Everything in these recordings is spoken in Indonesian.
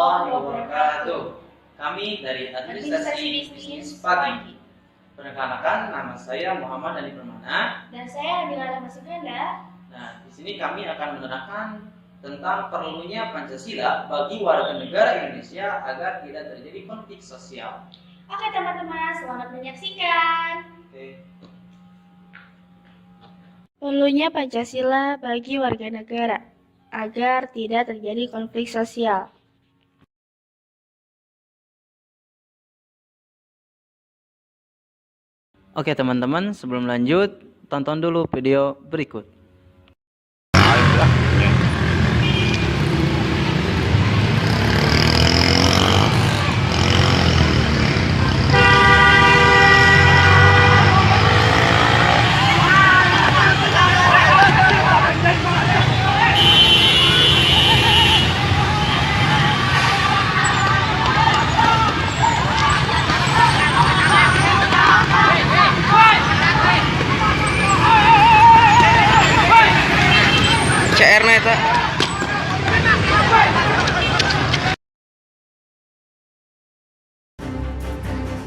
warahmatullahi wabarakatuh. Kami dari Administrasi Bisnis Pagi. Perkenalkan, nama saya Muhammad Ali Permana. Dan saya Adila Masukanda. Nah, di sini kami akan menerangkan tentang perlunya Pancasila bagi warga negara Indonesia agar tidak terjadi konflik sosial. Oke teman-teman, selamat menyaksikan. Perlunya Pancasila bagi warga negara agar tidak terjadi konflik sosial. Oke teman-teman, sebelum lanjut, tonton dulu video berikut. CR na eta.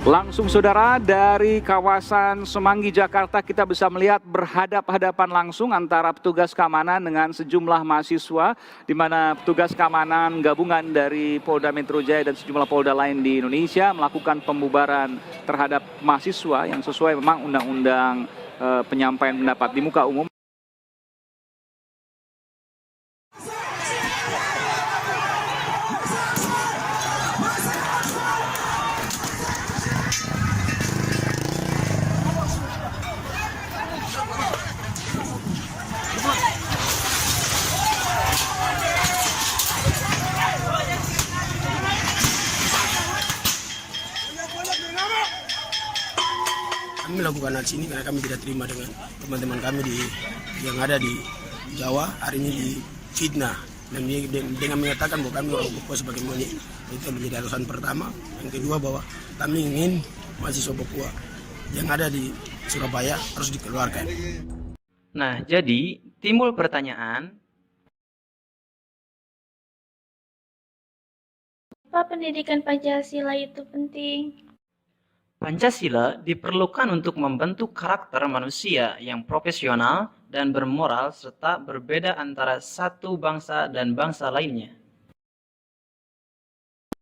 Langsung saudara dari kawasan Semanggi Jakarta kita bisa melihat berhadap-hadapan langsung antara petugas keamanan dengan sejumlah mahasiswa, di mana petugas keamanan gabungan dari Polda Metro Jaya dan sejumlah polda lain di Indonesia melakukan pembubaran terhadap mahasiswa yang sesuai memang undang-undang penyampaian pendapat di muka umum. Kami melakukan aksi ini karena kami tidak terima dengan teman-teman kami yang ada di Jawa hari ini di fitnah dan dengan mengatakan bahwa kami orang Papua sebagai monyet. Itu menjadi alasan pertama. Yang kedua bahwa kami ingin mahasiswa Papua yang ada di Surabaya harus dikeluarkan. Nah, jadi timbul pertanyaan, Apa pendidikan Pancasila itu penting? Pancasila diperlukan untuk membentuk karakter manusia yang profesional dan bermoral serta berbeda antara satu bangsa dan bangsa lainnya.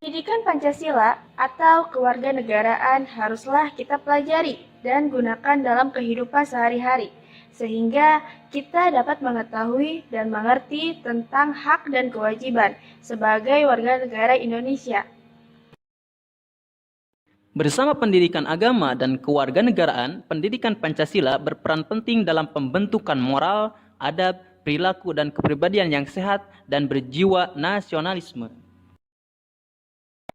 Pendidikan Pancasila atau kewarganegaraan haruslah kita pelajari dan gunakan dalam kehidupan sehari-hari, sehingga kita dapat mengetahui dan mengerti tentang hak dan kewajiban sebagai warga negara Indonesia. Bersama pendidikan agama dan kewarganegaraan, pendidikan Pancasila berperan penting dalam pembentukan moral, adab, perilaku, dan kepribadian yang sehat dan berjiwa nasionalisme.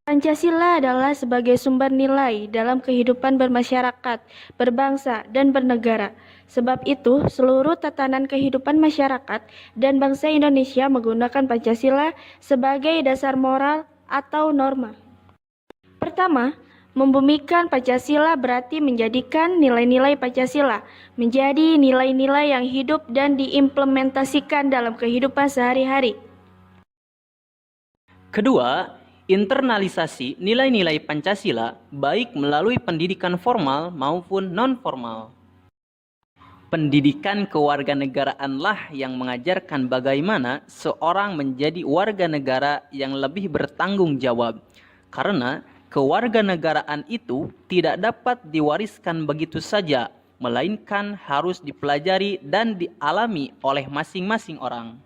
Pancasila adalah sebagai sumber nilai dalam kehidupan bermasyarakat, berbangsa, dan bernegara. Sebab itu, seluruh tatanan kehidupan masyarakat dan bangsa Indonesia menggunakan Pancasila sebagai dasar moral atau norma. Pertama, membumikan Pancasila berarti menjadikan nilai-nilai Pancasila menjadi nilai-nilai yang hidup dan diimplementasikan dalam kehidupan sehari-hari. Kedua, internalisasi nilai-nilai Pancasila baik melalui pendidikan formal maupun non-formal. Pendidikan kewarganegaraanlah yang mengajarkan bagaimana seorang menjadi warga negara yang lebih bertanggung jawab, karena kewarganegaraan itu tidak dapat diwariskan begitu saja, melainkan harus dipelajari dan dialami oleh masing-masing orang.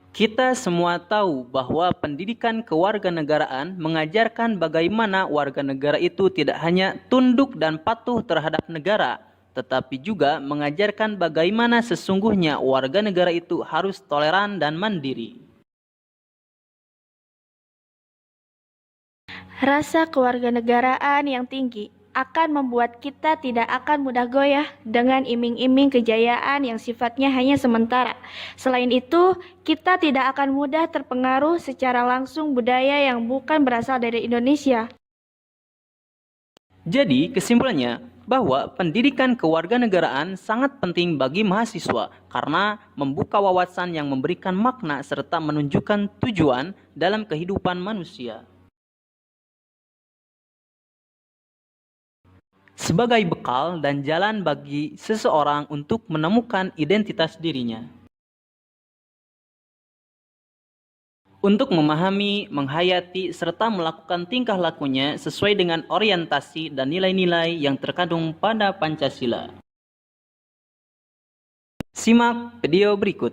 Kita semua tahu bahwa pendidikan kewarganegaraan mengajarkan bagaimana warga negara itu tidak hanya tunduk dan patuh terhadap negara, tetapi juga mengajarkan bagaimana sesungguhnya warga negara itu harus toleran dan mandiri. Rasa kewarganegaraan yang tinggi akan membuat kita tidak akan mudah goyah dengan iming-iming kejayaan yang sifatnya hanya sementara. Selain itu, kita tidak akan mudah terpengaruh secara langsung budaya yang bukan berasal dari Indonesia. Jadi, kesimpulannya, bahwa pendidikan kewarganegaraan sangat penting bagi mahasiswa karena membuka wawasan yang memberikan makna serta menunjukkan tujuan dalam kehidupan manusia. Sebagai bekal dan jalan bagi seseorang untuk menemukan identitas dirinya. Untuk memahami, menghayati, serta melakukan tingkah lakunya sesuai dengan orientasi dan nilai-nilai yang terkandung pada Pancasila. Simak video berikut.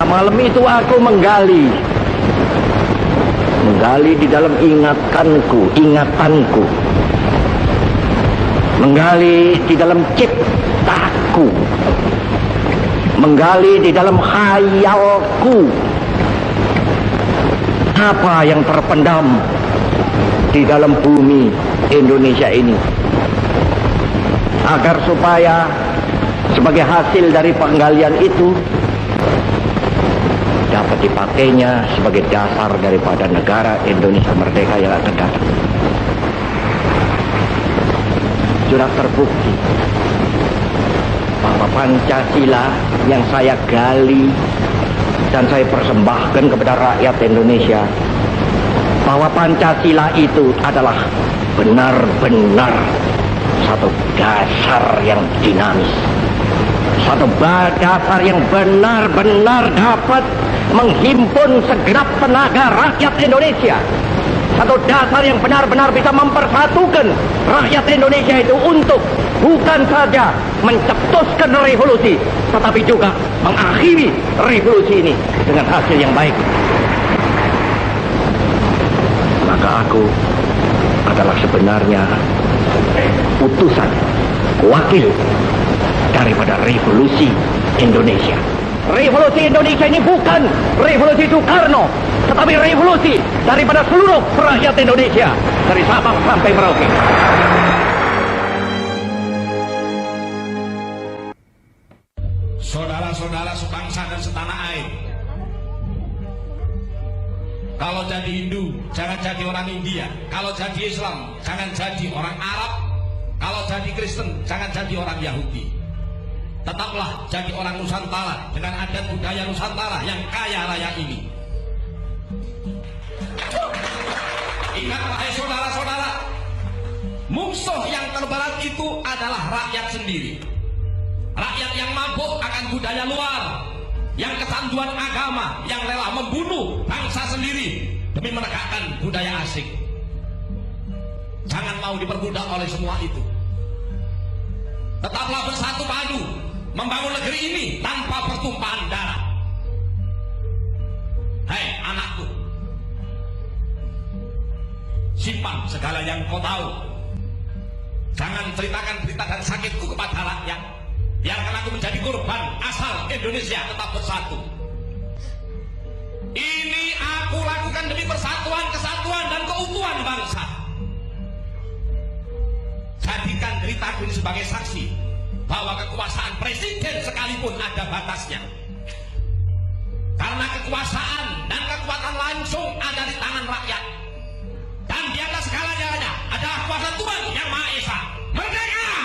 Malam itu aku menggali di dalam ingatanku, menggali di dalam ciptaku, menggali di dalam khayalku, apa yang terpendam di dalam bumi Indonesia ini, agar supaya sebagai hasil dari penggalian itu dapat dipakainya sebagai dasar daripada negara Indonesia merdeka yang akan datang. Sudah terbukti bahwa Pancasila yang saya gali dan saya persembahkan kepada rakyat Indonesia, bahwa Pancasila itu adalah benar-benar satu dasar yang dinamis, satu dasar yang benar-benar dapat menghimpun segenap tenaga rakyat Indonesia, satu dasar yang benar-benar bisa mempersatukan rakyat Indonesia itu untuk bukan saja mencetuskan revolusi, tetapi juga mengakhiri revolusi ini dengan hasil yang baik. Maka aku adalah sebenarnya utusan, wakil daripada revolusi Indonesia. Revolusi Indonesia ini bukan revolusi Soekarno, tetapi revolusi daripada seluruh rakyat Indonesia, dari Sabang sampai Merauke. Saudara-saudara sebangsa dan setanah air, kalau jadi Hindu jangan jadi orang India, kalau jadi Islam jangan jadi orang Arab, kalau jadi Kristen jangan jadi orang Yahudi. Tetaplah jadi orang Nusantara dengan adat budaya Nusantara yang kaya raya ini. Ingat wahai saudara-saudara, musuh yang terberat itu adalah rakyat sendiri. Rakyat yang mabuk akan budaya luar, yang kecanduan agama, yang rela membunuh bangsa sendiri demi menegakkan budaya asing. Jangan mau diperbudak oleh semua itu. Tetaplah bersatu padu membangun negeri ini tanpa pertumpahan darah. Hei anakku, simpan segala yang kau tahu. Jangan ceritakan berita dan sakitku kepada rakyat. Biarkan aku menjadi korban asal Indonesia tetap bersatu. Ini aku lakukan demi persatuan, kesatuan, dan keutuhan bangsa. Jadikan deritaku ini sebagai saksi bahwa kekuasaan presiden sekalipun ada batasnya. Karena kekuasaan dan kekuatan langsung ada di tangan rakyat. Dan di atas segalanya adalah kuasa Tuhan yang Maha Esa. Merdeka!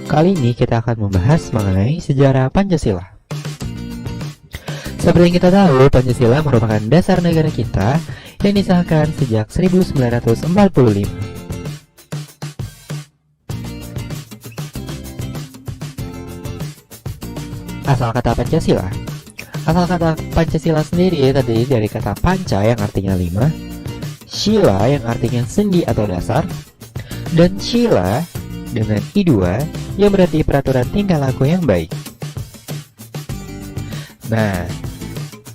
Kali ini kita akan membahas mengenai sejarah Pancasila. Seperti yang kita tahu, Pancasila merupakan dasar negara kita yang disahkan sejak 1945. Asal kata Pancasila. Asal kata Pancasila sendiri tadi dari kata panca yang artinya 5, sila yang artinya sendi atau dasar, dan sila dengan I2 yang berarti peraturan tingkah laku yang baik. Nah,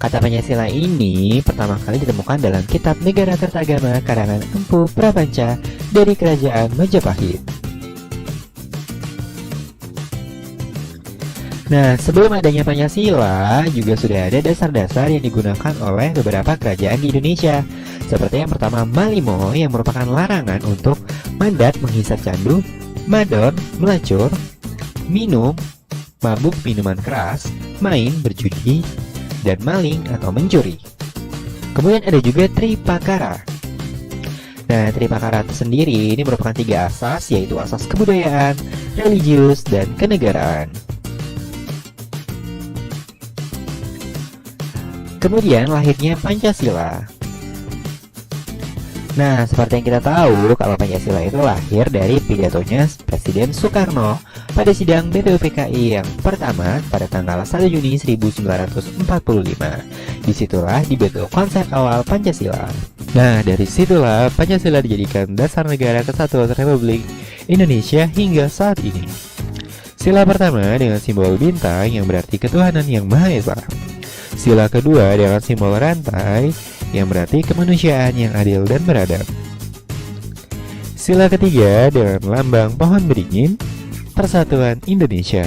kata Pancasila ini pertama kali ditemukan dalam Kitab Negara Kertagama karangan Empu Prapanca dari Kerajaan Majapahit. Nah, sebelum adanya Pancasila juga sudah ada dasar-dasar yang digunakan oleh beberapa kerajaan di Indonesia. Seperti yang pertama Malimo yang merupakan larangan untuk mandat menghisap candu, madon, melacur, minum, mabuk minuman keras, main, berjudi, dan maling atau mencuri. Kemudian ada juga Tripakara. Nah, Tripakara itu sendiri ini merupakan 3 asas, yaitu asas kebudayaan, religius, dan kenegaraan. Kemudian lahirnya Pancasila. Nah, seperti yang kita tahu, kalau Pancasila itu lahir dari pidatonya Presiden Soekarno pada sidang BPUPKI yang pertama pada tanggal 1 Juni 1945. Disitulah dibentuk konsep awal Pancasila. Nah, dari situlah Pancasila dijadikan dasar negara kesatuan Republik Indonesia hingga saat ini. Sila pertama dengan simbol bintang yang berarti ketuhanan yang Maha Esa. Sila kedua dengan simbol rantai yang berarti kemanusiaan yang adil dan beradab. Sila ketiga dengan lambang pohon beringin, Persatuan Indonesia.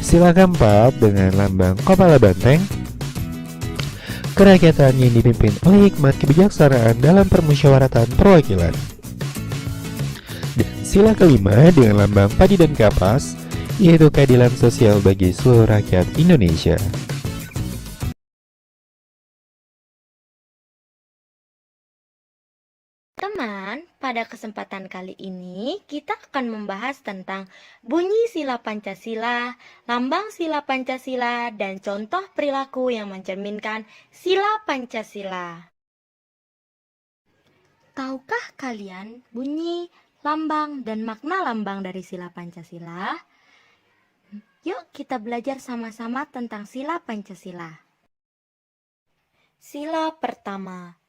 Sila keempat dengan lambang kepala banteng, kerakyatan yang dipimpin oleh hikmat kebijaksanaan dalam permusyawaratan perwakilan. Dan sila kelima dengan lambang padi dan kapas, yaitu keadilan sosial bagi seluruh rakyat Indonesia. Teman, pada kesempatan kali ini kita akan membahas tentang bunyi sila Pancasila, lambang sila Pancasila, dan contoh perilaku yang mencerminkan sila Pancasila. Tahukah kalian bunyi, lambang, dan makna lambang dari sila Pancasila? Yuk kita belajar sama-sama tentang sila Pancasila. Sila pertama.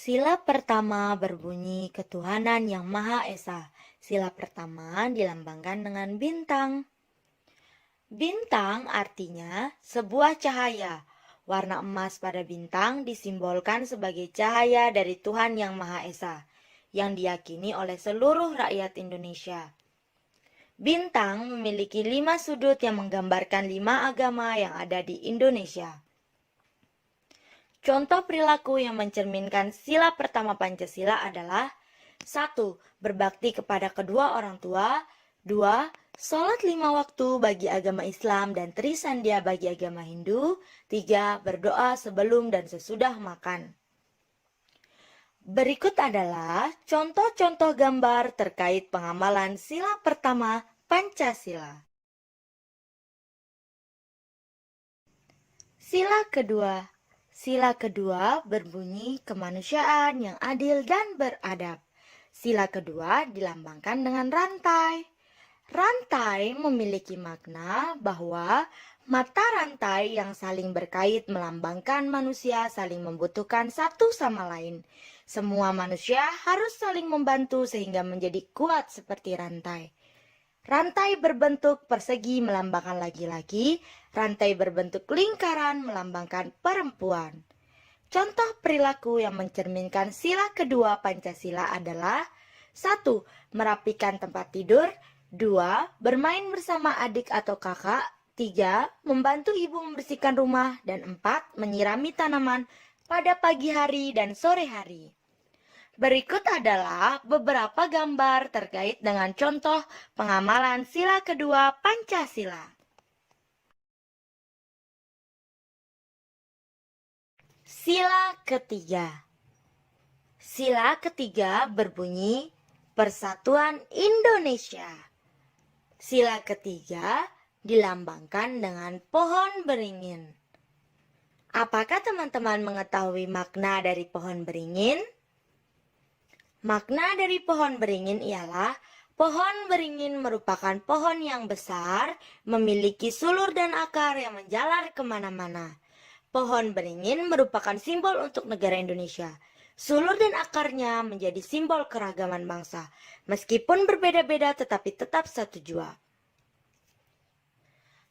Sila pertama berbunyi ketuhanan yang Maha Esa. Sila pertama dilambangkan dengan bintang. Bintang artinya sebuah cahaya. Warna emas pada bintang disimbolkan sebagai cahaya dari Tuhan yang Maha Esa, yang diyakini oleh seluruh rakyat Indonesia. Bintang memiliki 5 sudut yang menggambarkan 5 agama yang ada di Indonesia. Contoh perilaku yang mencerminkan sila pertama Pancasila adalah 1. Berbakti kepada kedua orang tua. 2. Sholat 5 waktu bagi agama Islam dan trisandia bagi agama Hindu. 3. Berdoa sebelum dan sesudah makan. Berikut adalah contoh-contoh gambar terkait pengamalan sila pertama Pancasila. Sila kedua. Sila kedua berbunyi kemanusiaan yang adil dan beradab. Sila kedua dilambangkan dengan rantai. Rantai memiliki makna bahwa mata rantai yang saling berkait melambangkan manusia saling membutuhkan satu sama lain. Semua manusia harus saling membantu sehingga menjadi kuat seperti rantai. Rantai berbentuk persegi melambangkan laki-laki, rantai berbentuk lingkaran melambangkan perempuan. Contoh perilaku yang mencerminkan sila kedua Pancasila adalah 1. Merapikan tempat tidur. 2. Bermain bersama adik atau kakak. 3. Membantu ibu membersihkan rumah. Dan 4. Menyirami tanaman pada pagi hari dan sore hari. Berikut adalah beberapa gambar terkait dengan contoh pengamalan sila kedua Pancasila. Sila ketiga. Sila ketiga berbunyi Persatuan Indonesia. Sila ketiga dilambangkan dengan pohon beringin. Apakah teman-teman mengetahui makna dari pohon beringin? Makna dari pohon beringin ialah pohon beringin merupakan pohon yang besar, memiliki sulur dan akar yang menjalar kemana-mana. Pohon beringin merupakan simbol untuk negara Indonesia. Sulur dan akarnya menjadi simbol keragaman bangsa, meskipun berbeda-beda tetapi tetap satu jua.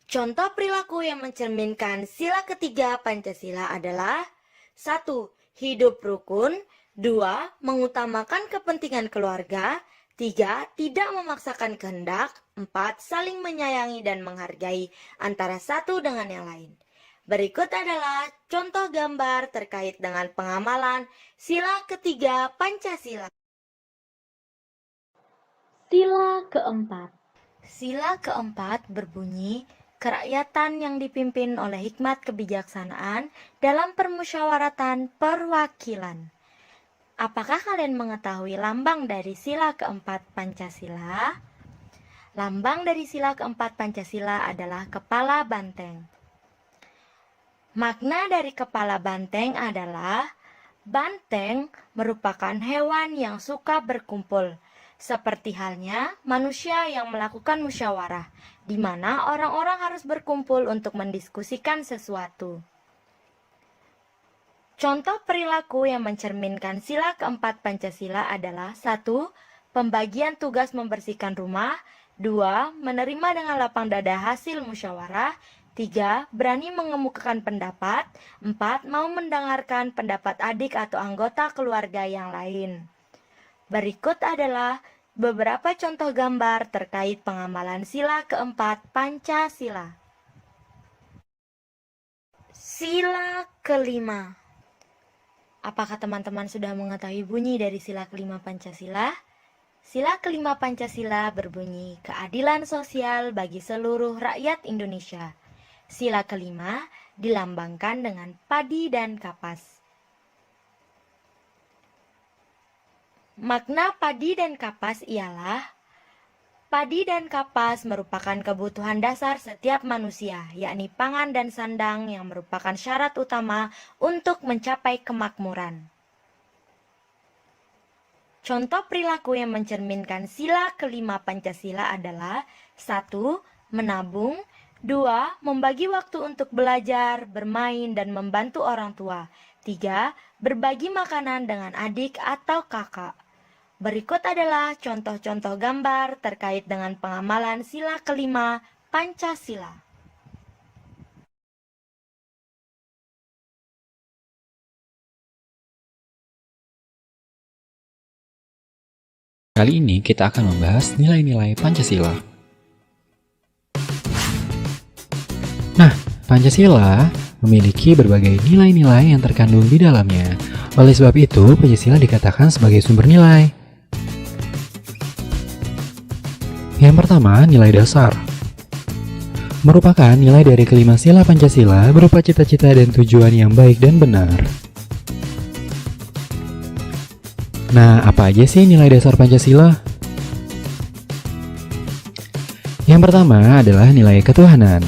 Contoh perilaku yang mencerminkan sila ketiga Pancasila adalah 1. Hidup rukun. 2. Mengutamakan kepentingan keluarga. 3. Tidak memaksakan kehendak. 4. Saling menyayangi dan menghargai antara satu dengan yang lain. Berikut adalah contoh gambar terkait dengan pengamalan sila ketiga Pancasila. Sila keempat. Sila keempat berbunyi kerakyatan yang dipimpin oleh hikmat kebijaksanaan dalam permusyawaratan perwakilan. Apakah kalian mengetahui lambang dari sila keempat Pancasila? Lambang dari sila keempat Pancasila adalah kepala banteng. Makna dari kepala banteng adalah banteng merupakan hewan yang suka berkumpul, seperti halnya manusia yang melakukan musyawarah, di mana orang-orang harus berkumpul untuk mendiskusikan sesuatu. Contoh perilaku yang mencerminkan sila keempat Pancasila adalah 1. Pembagian tugas membersihkan rumah. 2. Menerima dengan lapang dada hasil musyawarah. 3. Berani mengemukakan pendapat. 4. Mau mendengarkan pendapat adik atau anggota keluarga yang lain. Berikut adalah beberapa contoh gambar terkait pengamalan sila keempat Pancasila. Sila kelima. Apakah teman-teman sudah mengetahui bunyi dari sila kelima Pancasila? Sila kelima Pancasila berbunyi keadilan sosial bagi seluruh rakyat Indonesia. Sila kelima dilambangkan dengan padi dan kapas. Makna padi dan kapas ialah padi dan kapas merupakan kebutuhan dasar setiap manusia, yakni pangan dan sandang yang merupakan syarat utama untuk mencapai kemakmuran. Contoh perilaku yang mencerminkan sila kelima Pancasila adalah 1. Menabung. 2. Membagi waktu untuk belajar, bermain, dan membantu orang tua. 3. Berbagi makanan dengan adik atau kakak. Berikut adalah contoh-contoh gambar terkait dengan pengamalan sila kelima Pancasila. Kali ini kita akan membahas nilai-nilai Pancasila. Nah, Pancasila memiliki berbagai nilai-nilai yang terkandung di dalamnya. Oleh sebab itu, Pancasila dikatakan sebagai sumber nilai. Yang pertama, nilai dasar. Merupakan nilai dari kelima sila Pancasila berupa cita-cita dan tujuan yang baik dan benar. Nah, apa aja sih nilai dasar Pancasila? Yang pertama adalah nilai ketuhanan.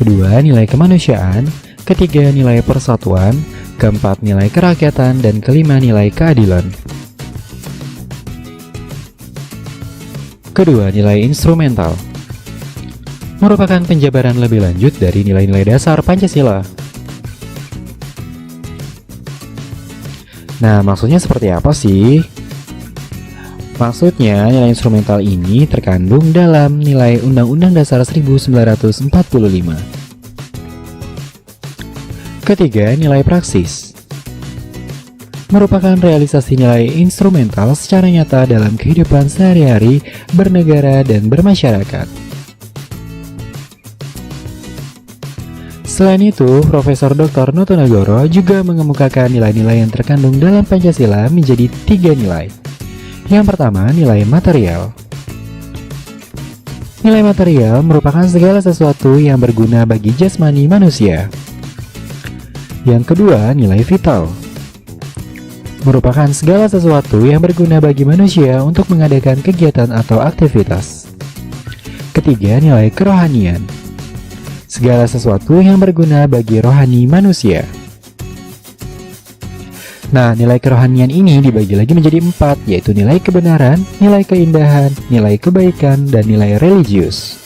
Kedua, nilai kemanusiaan. Ketiga, nilai persatuan. Keempat, nilai kerakyatan. Dan kelima, nilai keadilan. Kedua, nilai instrumental. Merupakan penjabaran lebih lanjut dari nilai-nilai dasar Pancasila. Nah, maksudnya seperti apa sih? Maksudnya, nilai instrumental ini terkandung dalam nilai Undang-Undang Dasar 1945. Ketiga, nilai praksis. Merupakan realisasi nilai instrumental secara nyata dalam kehidupan sehari-hari, bernegara, dan bermasyarakat. Selain itu, Profesor Dr. Notonegoro juga mengemukakan nilai-nilai yang terkandung dalam Pancasila menjadi 3 nilai. Yang pertama, nilai material. Nilai material merupakan segala sesuatu yang berguna bagi jasmani manusia. Yang kedua, nilai vital. Merupakan segala sesuatu yang berguna bagi manusia untuk mengadakan kegiatan atau aktivitas. Ketiga, nilai kerohanian. Segala sesuatu yang berguna bagi rohani manusia. Nah, nilai kerohanian ini dibagi lagi menjadi 4, yaitu nilai kebenaran, nilai keindahan, nilai kebaikan, dan nilai religius.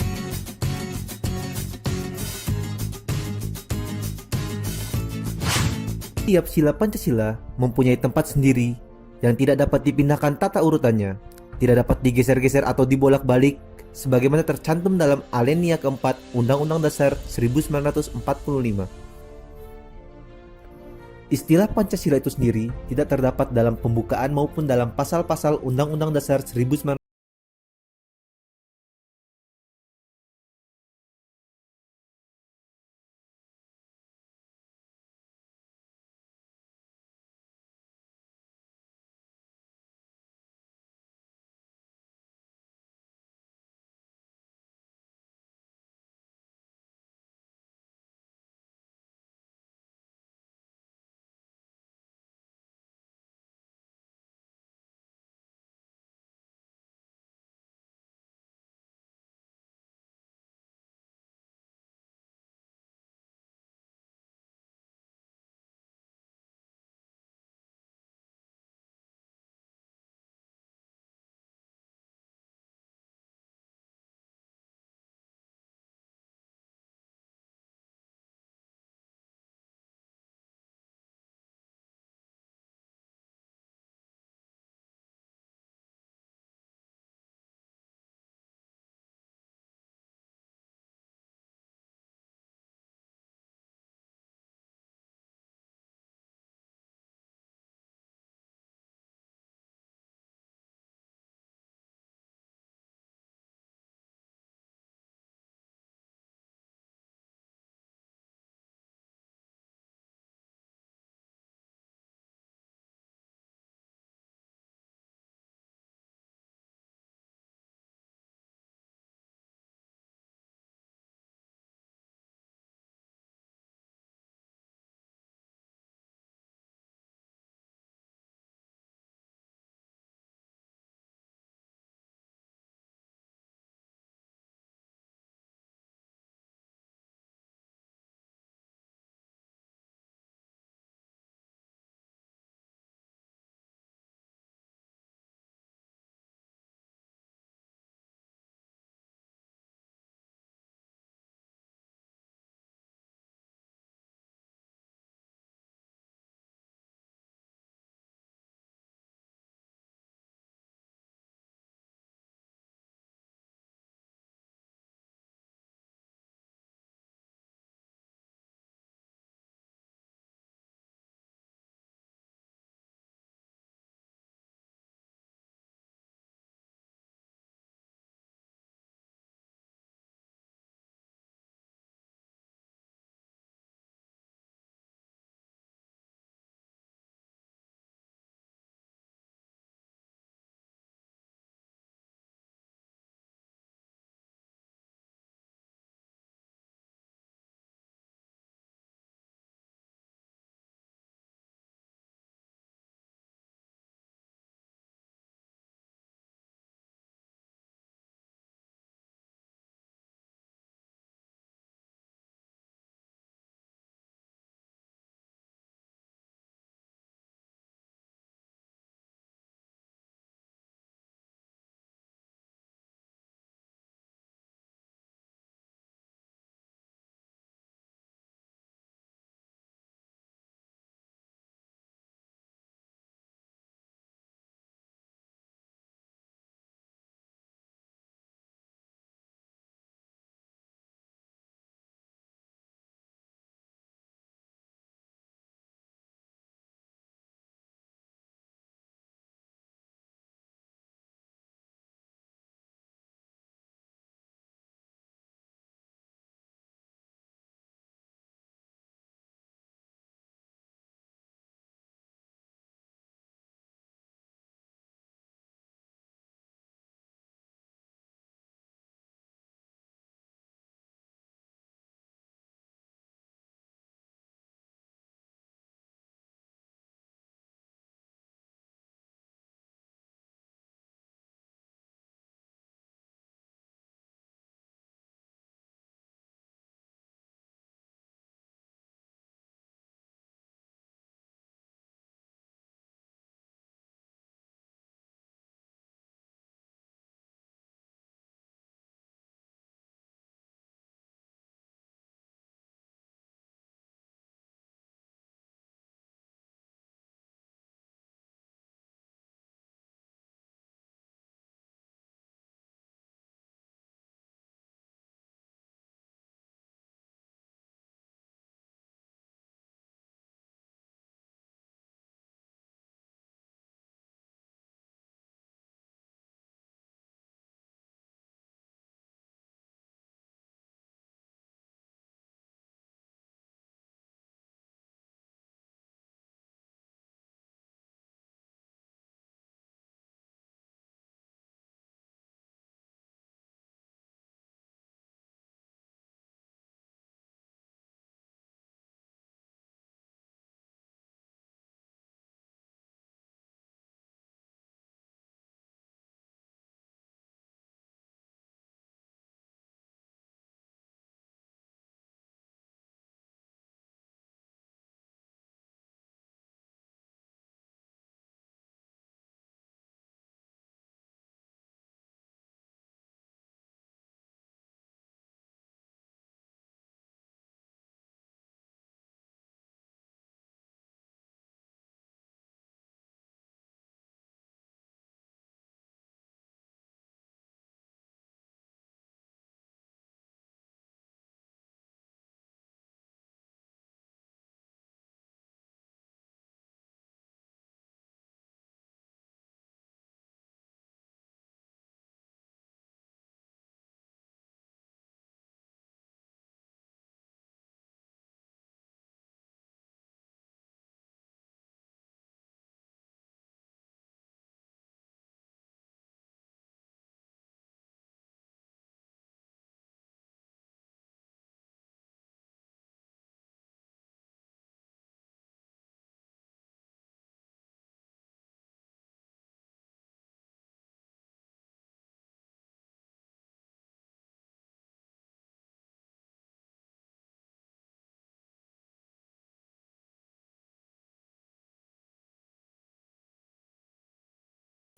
Tiap sila Pancasila mempunyai tempat sendiri yang tidak dapat dipindahkan tata urutannya, tidak dapat digeser-geser atau dibolak-balik, sebagaimana tercantum dalam alinea keempat Undang-Undang Dasar 1945. Istilah Pancasila itu sendiri tidak terdapat dalam pembukaan maupun dalam pasal-pasal Undang-Undang Dasar 1945.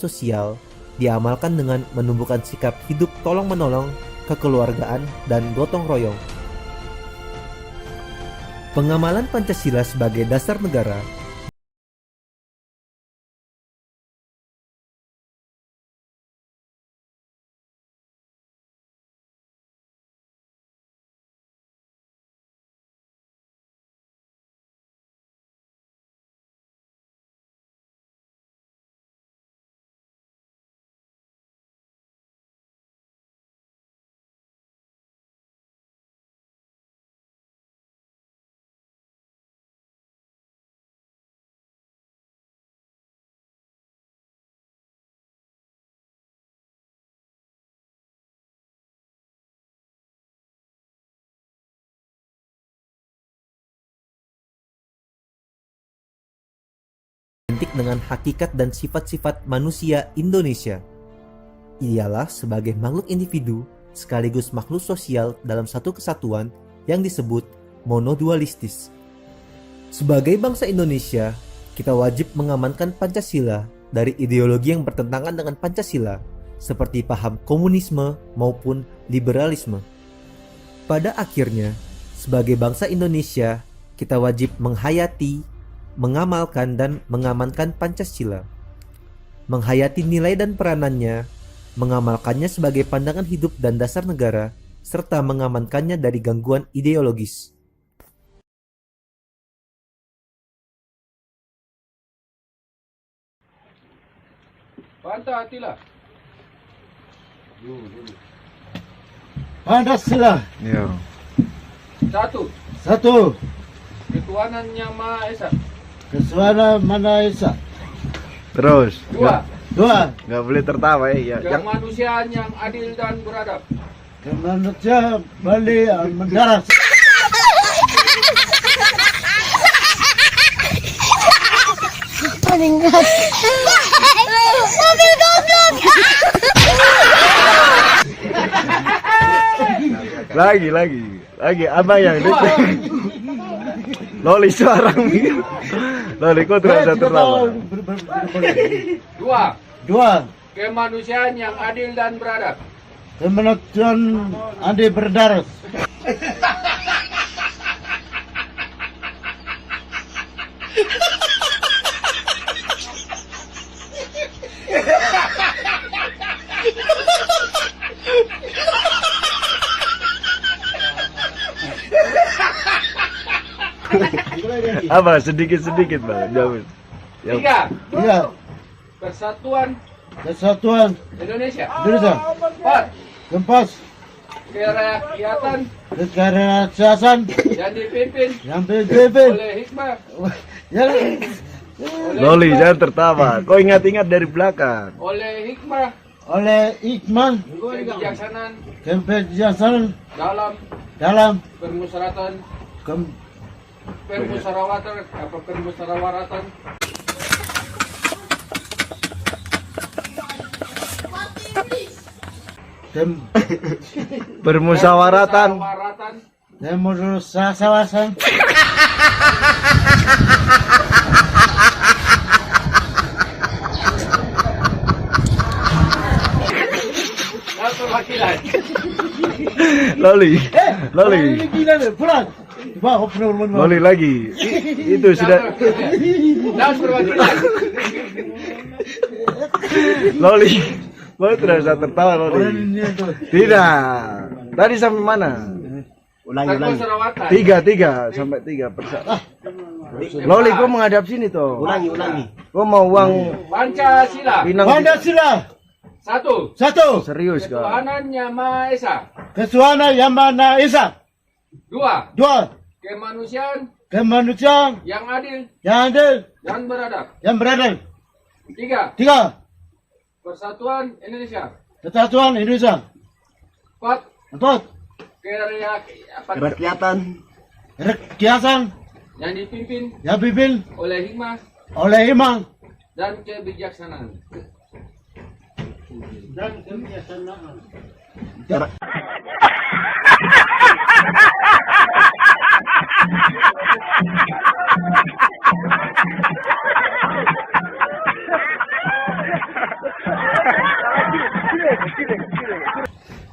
sosial diamalkan dengan menumbuhkan sikap hidup tolong-menolong, kekeluargaan, dan gotong royong. Pengamalan Pancasila sebagai dasar negara identik dengan hakikat dan sifat-sifat manusia Indonesia. Ialah sebagai makhluk individu sekaligus makhluk sosial dalam satu kesatuan yang disebut monodualistis. Sebagai bangsa Indonesia, kita wajib mengamankan Pancasila dari ideologi yang bertentangan dengan Pancasila, seperti paham komunisme maupun liberalisme. Pada akhirnya, sebagai bangsa Indonesia, kita wajib menghayati, mengamalkan dan mengamankan Pancasila, menghayati nilai dan peranannya, mengamalkannya sebagai pandangan hidup dan dasar negara, serta mengamankannya dari gangguan ideologis. Pancasila. Pancasila. Ya. Satu. Ketuhanan Yang Maha Esa. Ketuhanan Maha Esa. Terus. Dua. Nggak boleh tertawa ya. Kemanusiaan yang adil dan beradab. Kemanusiaan Bali mendarat. Mobil goblok. Lagi abang yang Loli seorang Loli kok terasa tertawa. Dua. Kemanusiaan yang adil dan beradab. Kemanusiaan adil berdarat. Apa sedikit bang jawab. Tiga. Persatuan Indonesia. Empat. Kerakyatan Yang dipimpin oleh hikmah. Loli jangan tertawa. Kau ingat-ingat dari belakang. Oleh hikmah. Kebijaksanaan dalam permusyawaratan Bermusyawaratan. Loli. Loli lagi. Itu sudah. Loli. Kau terasa tertawa Loli. Tidak. Tadi sampai mana? Ulangi. Tiga sampai 3 persen. Loli, kau menghadap sini toh. Ulangi. Kau mau uang Pancasila. Pancasila. Satu. Serius kau. Ketuhanan Yang Maha Esa. Ketuhanan Yang Maha Esa. Dua. Kemanusiaan yang adil dan beradab. Tiga. Persatuan Indonesia. Empat. Kerakyatan yang dipimpin oleh hikmah dan kebijaksanaan.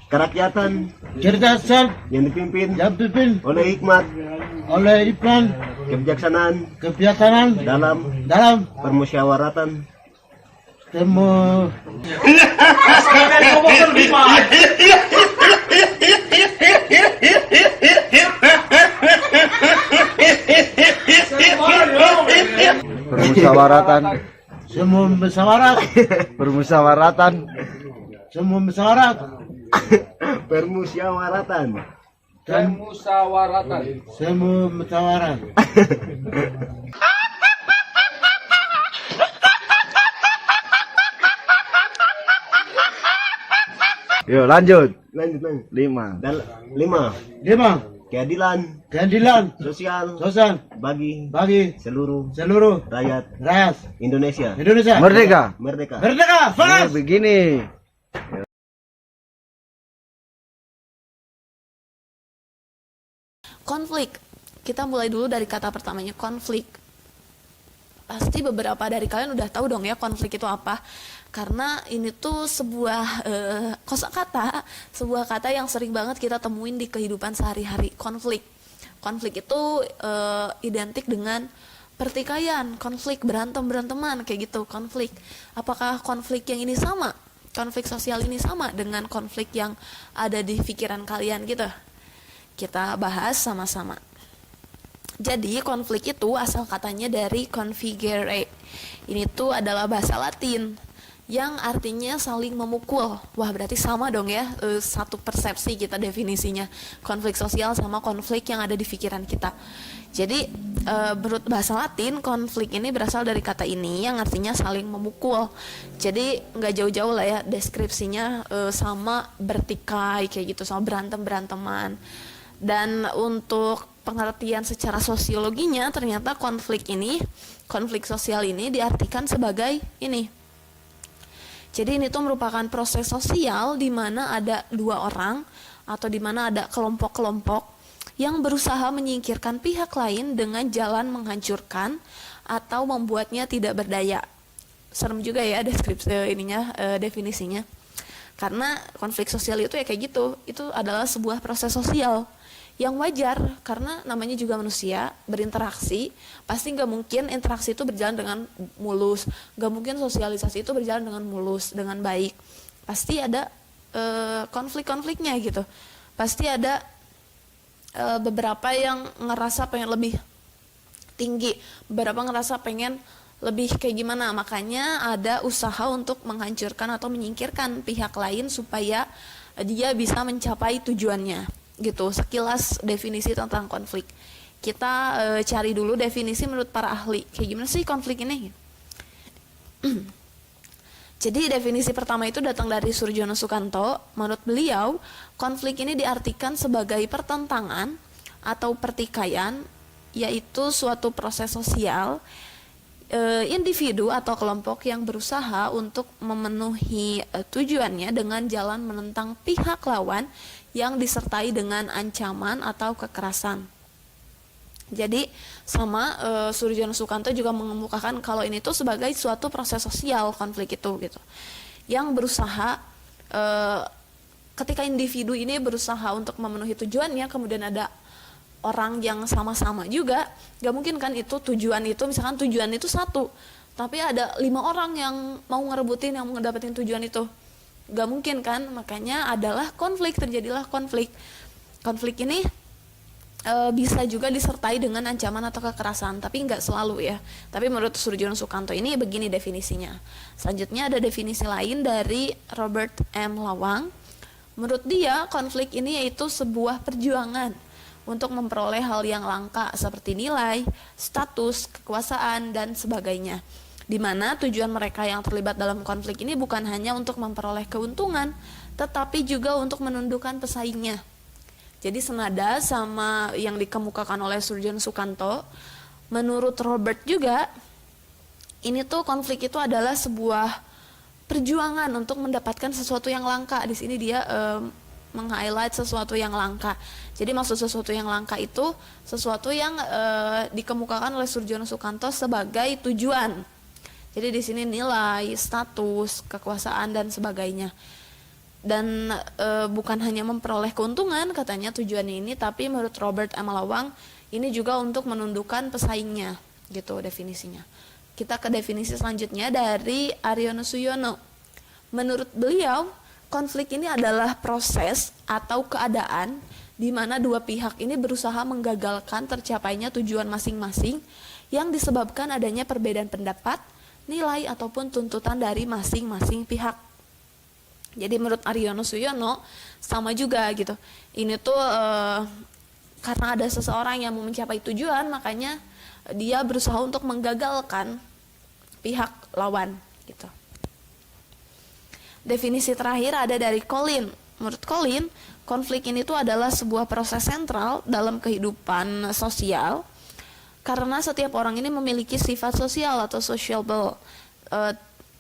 kerakyatan kecerdasan yang dipimpin yang dipimpin oleh hikmat, oleh Ipan, kebijaksanaan dalam permusyawaratan temu permusyawaratan semua musyawarah permusyawaratan semua musyawarah permusyawaratan semua musyawarah. Yuk lanjut 5 Lima keadilan sosial bagi bagi seluruh rakyat Indonesia Indonesia merdeka. Semangat! Begini. Konflik. Kita mulai dulu dari kata pertamanya, konflik. Pasti beberapa dari kalian udah tahu dong ya konflik itu apa. Karena ini tuh sebuah kosakata, sebuah kata yang sering banget kita temuin di kehidupan sehari-hari. Konflik. Konflik itu identik dengan pertikaian, konflik, beranteman kayak gitu, konflik. Apakah konflik yang ini sama? Konflik sosial ini sama dengan konflik yang ada di pikiran kalian gitu? Kita bahas sama-sama. Jadi konflik itu asal katanya dari configere. Ini tuh adalah bahasa Latin yang artinya saling memukul. Wah, berarti sama dong ya, satu persepsi kita definisinya. Konflik sosial sama konflik yang ada di pikiran kita. Jadi menurut bahasa Latin, konflik ini berasal dari kata ini yang artinya saling memukul. Jadi nggak jauh-jauh lah ya deskripsinya, sama bertikai kayak gitu, sama beranteman. Dan untuk pengertian secara sosiologinya, ternyata konflik sosial ini diartikan sebagai ini. Jadi ini tuh merupakan proses sosial di mana ada dua orang atau di mana ada kelompok-kelompok yang berusaha menyingkirkan pihak lain dengan jalan menghancurkan atau membuatnya tidak berdaya. Serem juga ya definisinya. Karena konflik sosial itu ya kayak gitu, itu adalah sebuah proses sosial yang wajar karena namanya juga manusia berinteraksi, pasti nggak mungkin interaksi itu berjalan dengan mulus, nggak mungkin sosialisasi itu berjalan dengan mulus, dengan baik, pasti ada konflik-konfliknya gitu, pasti ada beberapa yang ngerasa pengen lebih tinggi, beberapa ngerasa pengen lebih kayak gimana, makanya ada usaha untuk menghancurkan atau menyingkirkan pihak lain supaya dia bisa mencapai tujuannya. Gitu, sekilas definisi tentang konflik. Kita cari dulu definisi menurut para ahli. Kayak gimana sih konflik ini? Jadi definisi pertama itu datang dari Surjono Sukanto. Menurut beliau, konflik ini diartikan sebagai pertentangan atau pertikaian, yaitu suatu proses sosial individu atau kelompok yang berusaha untuk memenuhi tujuannya dengan jalan menentang pihak lawan yang disertai dengan ancaman atau kekerasan. Jadi sama Surjono Sukanto juga mengemukakan kalau ini tuh sebagai suatu proses sosial konflik itu gitu, yang berusaha ketika individu ini berusaha untuk memenuhi tujuannya, kemudian ada orang yang sama-sama juga, gak mungkin kan itu tujuan itu, misalkan tujuan itu satu, tapi ada 5 orang yang mau ngerebutin, yang mau ngedapetin tujuan itu, gak mungkin kan, makanya adalah terjadilah konflik. Konflik ini bisa juga disertai dengan ancaman atau kekerasan, tapi nggak selalu ya. Tapi menurut Surjono Sukanto ini begini definisinya. Selanjutnya ada definisi lain dari Robert M. Lawang. Menurut dia, konflik ini yaitu sebuah perjuangan untuk memperoleh hal yang langka seperti nilai, status, kekuasaan, dan sebagainya. Di mana tujuan mereka yang terlibat dalam konflik ini bukan hanya untuk memperoleh keuntungan, tetapi juga untuk menundukkan pesaingnya. Jadi senada sama yang dikemukakan oleh Surjono Sukanto, menurut Robert juga, ini tuh konflik itu adalah sebuah perjuangan untuk mendapatkan sesuatu yang langka. Di sini dia meng-highlight sesuatu yang langka. Jadi maksud sesuatu yang langka itu sesuatu yang dikemukakan oleh Surjono Sukanto sebagai tujuan. Jadi di sini nilai, status, kekuasaan dan sebagainya. Dan bukan hanya memperoleh keuntungan katanya tujuannya ini, tapi menurut Robert M. Lawang ini juga untuk menundukkan pesaingnya, gitu definisinya. Kita ke definisi selanjutnya dari Aryono Suyono. Menurut beliau, konflik ini adalah proses atau keadaan di mana dua pihak ini berusaha menggagalkan tercapainya tujuan masing-masing yang disebabkan adanya perbedaan pendapat, nilai ataupun tuntutan dari masing-masing pihak. Jadi menurut Aryono Suyono sama juga gitu. Ini tuh karena ada seseorang yang mau mencapai tujuan, makanya dia berusaha untuk menggagalkan pihak lawan gitu. Definisi terakhir ada dari Colin. Menurut Colin, konflik ini tuh adalah sebuah proses sentral dalam kehidupan sosial karena setiap orang ini memiliki sifat sosial atau sociable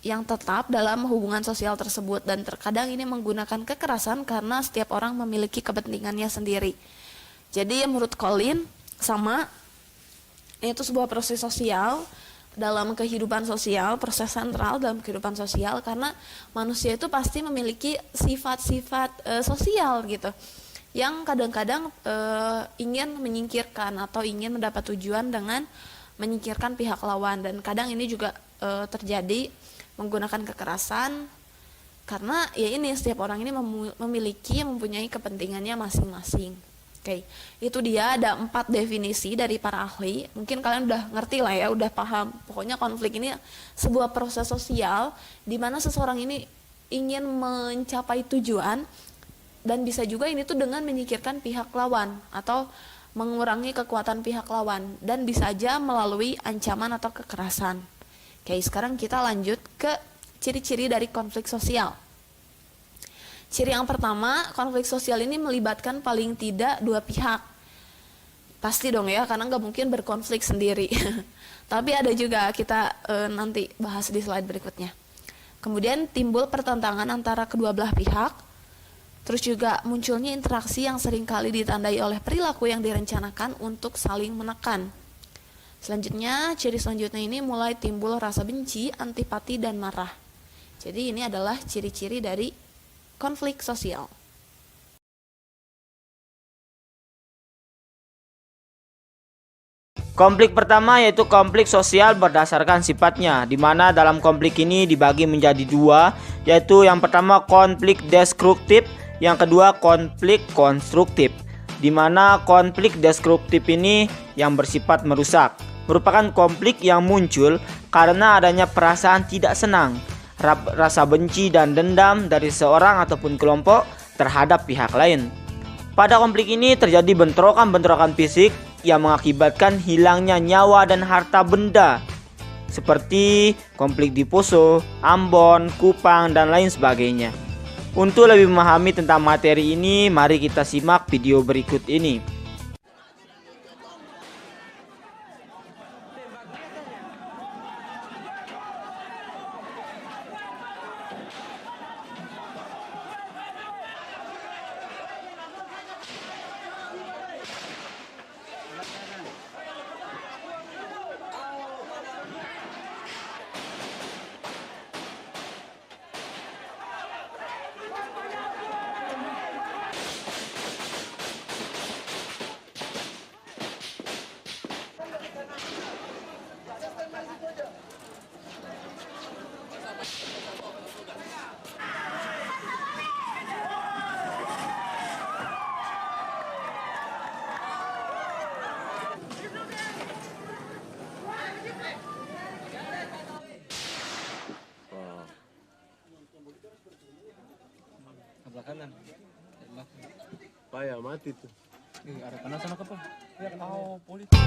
yang tetap dalam hubungan sosial tersebut, dan terkadang ini menggunakan kekerasan karena setiap orang memiliki kepentingannya sendiri. Jadi menurut Colin sama, itu sebuah proses sosial dalam kehidupan sosial, proses sentral dalam kehidupan sosial karena manusia itu pasti memiliki sifat-sifat sosial gitu yang kadang-kadang ingin menyingkirkan atau ingin mendapat tujuan dengan menyingkirkan pihak lawan, dan kadang ini juga terjadi menggunakan kekerasan karena ya ini setiap orang ini mempunyai kepentingannya masing-masing. Oke, itu dia ada 4 definisi dari para ahli. Mungkin kalian udah ngerti lah ya, udah paham. Pokoknya konflik ini sebuah proses sosial di mana seseorang ini ingin mencapai tujuan, dan bisa juga ini tuh dengan menyingkirkan pihak lawan atau mengurangi kekuatan pihak lawan, dan bisa aja melalui ancaman atau kekerasan. Oke, sekarang kita lanjut ke ciri-ciri dari konflik sosial. Ciri yang pertama, konflik sosial ini melibatkan paling tidak dua pihak. Pasti dong ya, karena nggak mungkin berkonflik sendiri. Tapi ada juga, kita nanti bahas di slide berikutnya. Kemudian timbul pertentangan antara kedua belah pihak. Terus juga munculnya interaksi yang seringkali ditandai oleh perilaku yang direncanakan untuk saling menekan. Selanjutnya, ciri selanjutnya ini mulai timbul rasa benci, antipati, dan marah. Jadi ini adalah ciri-ciri dari konflik sosial. Konflik pertama yaitu konflik sosial berdasarkan sifatnya, di mana dalam konflik ini dibagi menjadi 2, yaitu yang pertama konflik destruktif, yang kedua konflik konstruktif. Di mana konflik destruktif ini yang bersifat merusak, merupakan konflik yang muncul karena adanya perasaan tidak senang, rasa benci dan dendam dari seorang ataupun kelompok terhadap pihak lain. Pada konflik ini terjadi bentrokan-bentrokan fisik yang mengakibatkan hilangnya nyawa dan harta benda, seperti konflik di Poso, Ambon, Kupang, dan lain sebagainya. Untuk lebih memahami tentang materi ini, mari kita simak video berikut ini. Kanan. Payah mati tuh. Ada kanan sana apa? Ya, politik.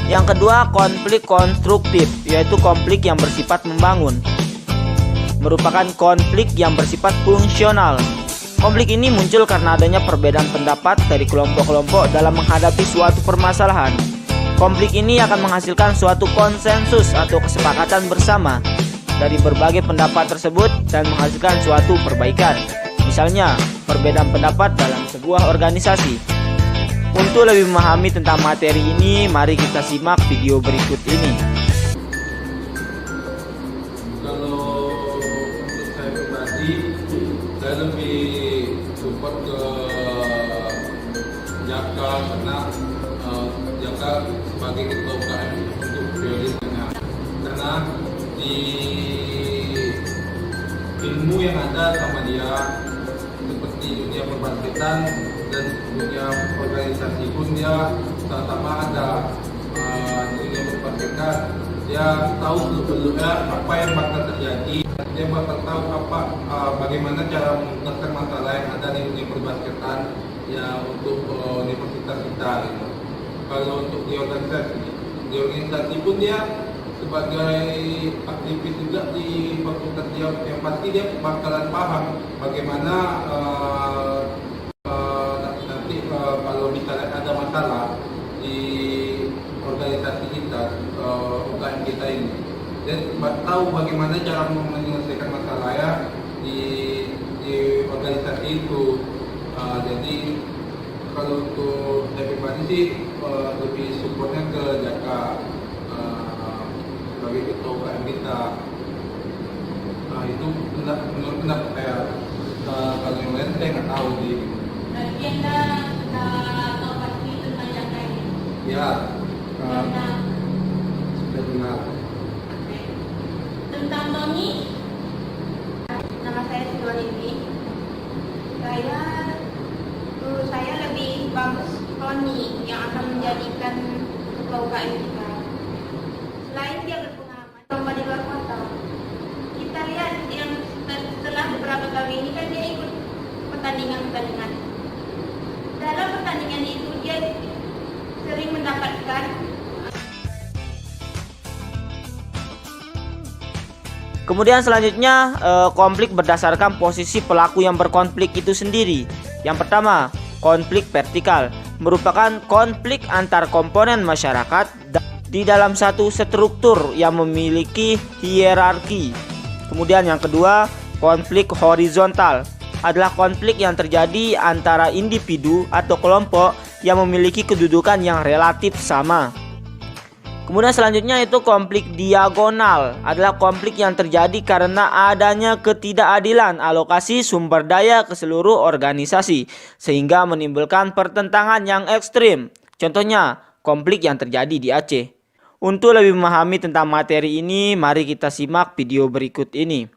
Yang kedua, konflik konstruktif, yaitu konflik yang bersifat membangun. Merupakan konflik yang bersifat fungsional. Konflik ini muncul karena adanya perbedaan pendapat dari kelompok-kelompok dalam menghadapi suatu permasalahan. Konflik ini akan menghasilkan suatu konsensus atau kesepakatan bersama dari berbagai pendapat tersebut dan menghasilkan suatu perbaikan. Misalnya, perbedaan pendapat dalam sebuah organisasi. Untuk lebih memahami tentang materi ini, mari kita simak video berikut ini. saya lebih support ke Jaka karena Jaka sebagai ketua UKM untuk prioritasnya, karena di ilmu yang ada sama dia seperti dunia perbasketan dan dunia organisasi pun dia sama ada. Dunia perbasketan dia tahu sebelumnya apa yang bakal terjadi, dia bakal tahu bagaimana cara menuntaskan masalah yang ada di dunia perbasketan ya untuk universitas kita gitu. Kalau untuk di organisasi pun dia sebagai aktivis juga di fakultas dia, yang pasti dia bakalan paham bagaimana nanti kalau misalnya ada masalah di organisasi kita, UKM kita ini, dan tahu bagaimana cara menyelesaikan masalah ya di organisasi itu. Jadi kalau untuk saya pribadi sih lebih supportnya ke Jaka sebagai ketua UKM kita. Itu menurut pendapat saya. Kalau yang lain saya nggak tahu sih. Berarti Anda tahu pasti tentang Jaka ini? Ya, sudah benar. Tentang Tony, nama saya Sidolini. Saya lebih bagus Tony yang akan menjadikan ketua UKM kita. Selain dia berpengalaman lomba di luar kota, kita lihat yang setelah beberapa tahun ini kan dia ikut pertandingan-pertandingan. Dalam pertandingan itu dia sering mendapatkan. Kemudian selanjutnya konflik berdasarkan posisi pelaku yang berkonflik itu sendiri. Yang pertama, konflik vertikal merupakan konflik antar komponen masyarakat di dalam satu struktur yang memiliki hierarki. Kemudian yang kedua, konflik horizontal adalah konflik yang terjadi antara individu atau kelompok yang memiliki kedudukan yang relatif sama. Kemudian selanjutnya itu konflik diagonal adalah konflik yang terjadi karena adanya ketidakadilan alokasi sumber daya ke seluruh organisasi sehingga menimbulkan pertentangan yang ekstrim. Contohnya konflik yang terjadi di Aceh. Untuk lebih memahami tentang materi ini, mari kita simak video berikut ini.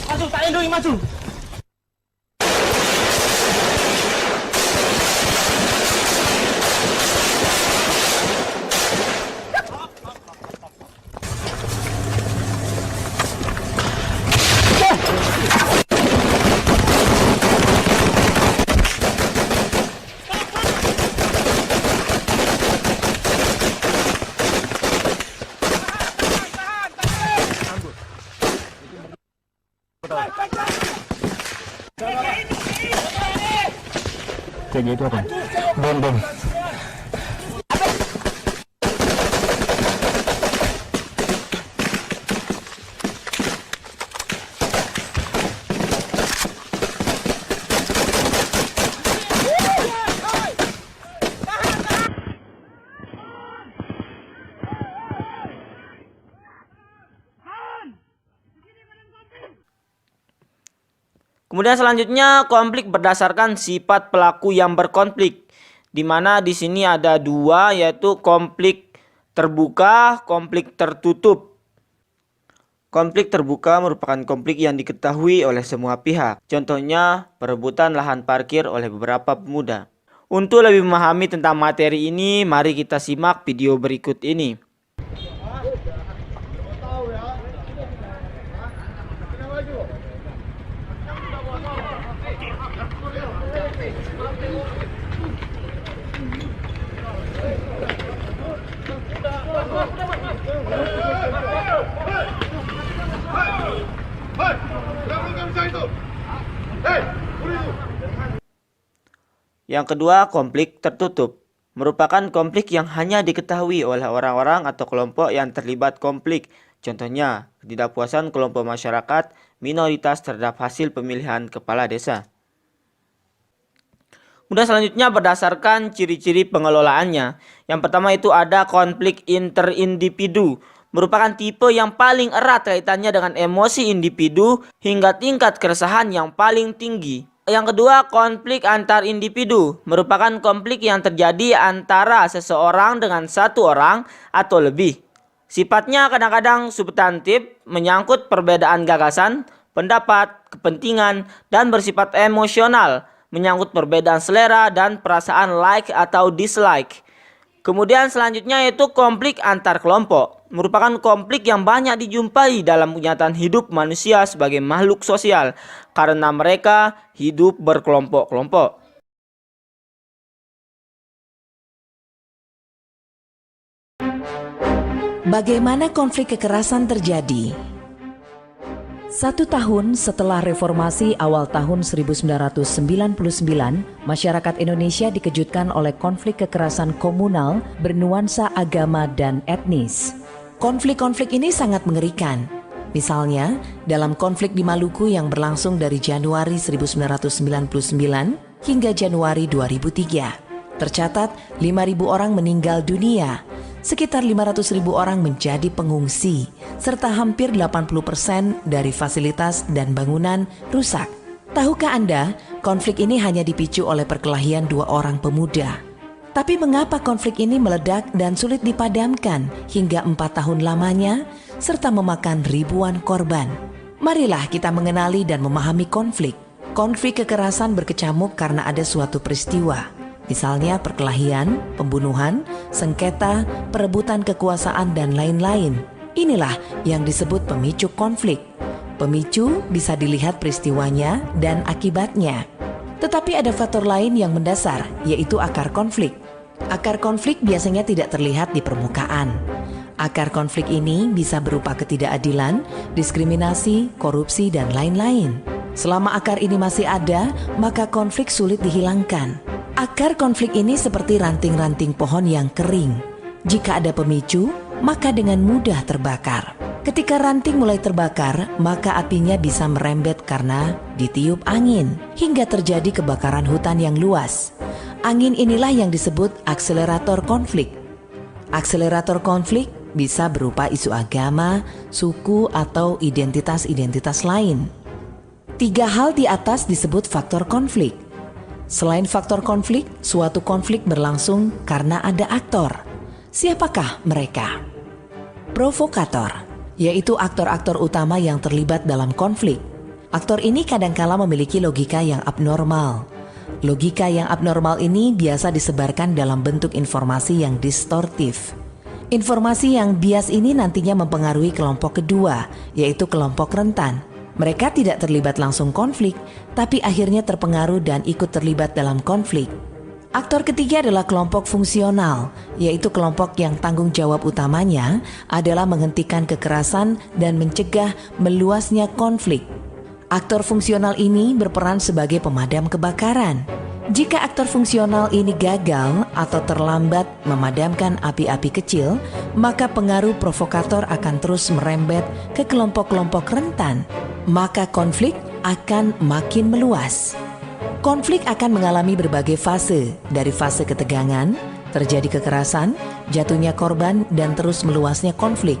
Maju, tak lindungi, maju. Kayaknya itu apa? Bom. Kemudian selanjutnya konflik berdasarkan sifat pelaku yang berkonflik. di mana di sini ada dua, yaitu konflik terbuka, konflik tertutup. Konflik terbuka merupakan konflik yang diketahui oleh semua pihak. Contohnya, perebutan lahan parkir oleh beberapa pemuda. Untuk lebih memahami tentang materi ini, mari kita simak video berikut ini. Yang kedua, konflik tertutup. Merupakan konflik yang hanya diketahui oleh orang-orang atau kelompok yang terlibat konflik. Contohnya, ketidakpuasan kelompok masyarakat minoritas terhadap hasil pemilihan kepala desa. Kemudian selanjutnya berdasarkan ciri-ciri pengelolaannya. Yang pertama itu ada konflik interindividu. Merupakan tipe yang paling erat kaitannya dengan emosi individu hingga tingkat keresahan yang paling tinggi. Yang kedua, konflik antar individu. Merupakan konflik yang terjadi antara seseorang dengan satu orang atau lebih. Sifatnya kadang-kadang substantif, menyangkut perbedaan gagasan, pendapat, kepentingan, dan bersifat emosional, menyangkut perbedaan selera dan perasaan like atau dislike. Kemudian selanjutnya yaitu konflik antar kelompok. Merupakan konflik yang banyak dijumpai dalam kenyataan hidup manusia sebagai makhluk sosial karena mereka hidup berkelompok-kelompok. Bagaimana konflik kekerasan terjadi? 1 tahun setelah reformasi awal tahun 1999, masyarakat Indonesia dikejutkan oleh konflik kekerasan komunal bernuansa agama dan etnis. Konflik-konflik ini sangat mengerikan. Misalnya, dalam konflik di Maluku yang berlangsung dari Januari 1999 hingga Januari 2003, tercatat 5.000 orang meninggal dunia, sekitar 500.000 orang menjadi pengungsi, serta hampir 80% dari fasilitas dan bangunan rusak. Tahukah Anda, konflik ini hanya dipicu oleh perkelahian 2 orang pemuda. Tapi mengapa konflik ini meledak dan sulit dipadamkan hingga 4 tahun lamanya, serta memakan ribuan korban? Marilah kita mengenali dan memahami konflik. Konflik kekerasan berkecamuk karena ada suatu peristiwa. Misalnya perkelahian, pembunuhan, sengketa, perebutan kekuasaan, dan lain-lain. Inilah yang disebut pemicu konflik. Pemicu bisa dilihat peristiwanya dan akibatnya. Tetapi ada faktor lain yang mendasar, yaitu akar konflik. Akar konflik biasanya tidak terlihat di permukaan. Akar konflik ini bisa berupa ketidakadilan, diskriminasi, korupsi, dan lain-lain. Selama akar ini masih ada, maka konflik sulit dihilangkan. Akar konflik ini seperti ranting-ranting pohon yang kering. Jika ada pemicu, maka dengan mudah terbakar. Ketika ranting mulai terbakar, maka apinya bisa merembet karena ditiup angin, hingga terjadi kebakaran hutan yang luas. Angin inilah yang disebut akselerator konflik. Akselerator konflik bisa berupa isu agama, suku, atau identitas-identitas lain. 3 hal di atas disebut faktor konflik. Selain faktor konflik, suatu konflik berlangsung karena ada aktor. Siapakah mereka? Provokator, yaitu aktor-aktor utama yang terlibat dalam konflik. Aktor ini kadangkala memiliki logika yang abnormal. Logika yang abnormal ini biasa disebarkan dalam bentuk informasi yang distortif. Informasi yang bias ini nantinya mempengaruhi kelompok kedua, yaitu kelompok rentan. Mereka tidak terlibat langsung konflik, tapi akhirnya terpengaruh dan ikut terlibat dalam konflik. Aktor ketiga adalah kelompok fungsional, yaitu kelompok yang tanggung jawab utamanya adalah menghentikan kekerasan dan mencegah meluasnya konflik. Aktor fungsional ini berperan sebagai pemadam kebakaran. Jika aktor fungsional ini gagal atau terlambat memadamkan api-api kecil, maka pengaruh provokator akan terus merembet ke kelompok-kelompok rentan. Maka konflik akan makin meluas. Konflik akan mengalami berbagai fase, dari fase ketegangan, terjadi kekerasan, jatuhnya korban, dan terus meluasnya konflik.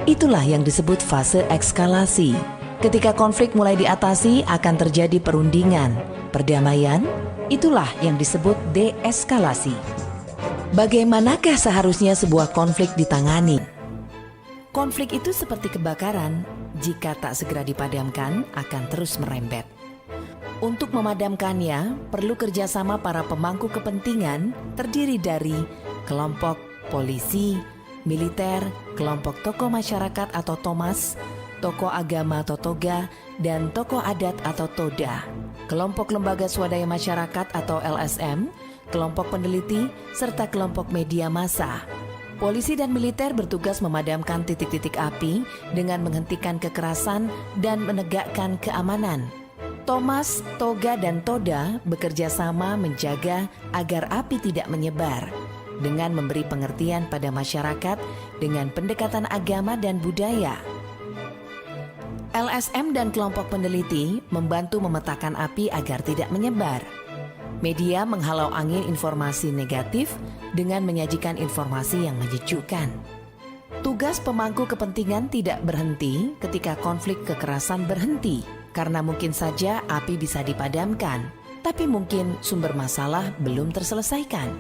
Itulah yang disebut fase ekskalasi. Ketika konflik mulai diatasi, akan terjadi perundingan, perdamaian, Itulah yang disebut deeskalasi. Bagaimanakah seharusnya sebuah konflik ditangani? Konflik itu seperti kebakaran, jika tak segera dipadamkan akan terus merembet. Untuk memadamkannya, perlu kerjasama para pemangku kepentingan terdiri dari kelompok polisi, militer, kelompok tokoh masyarakat atau Tomas, tokoh agama atau Toga, dan tokoh adat atau Toda, kelompok lembaga swadaya masyarakat atau LSM, kelompok peneliti, serta kelompok media massa. Polisi dan militer bertugas memadamkan titik-titik api dengan menghentikan kekerasan dan menegakkan keamanan. Tomas, Toga, dan Toda bekerja sama menjaga agar api tidak menyebar dengan memberi pengertian pada masyarakat dengan pendekatan agama dan budaya. LSM dan kelompok peneliti membantu memetakan api agar tidak menyebar. Media menghalau angin informasi negatif dengan menyajikan informasi yang menyejukkan. Tugas pemangku kepentingan tidak berhenti ketika konflik kekerasan berhenti, karena mungkin saja api bisa dipadamkan, tapi mungkin sumber masalah belum terselesaikan.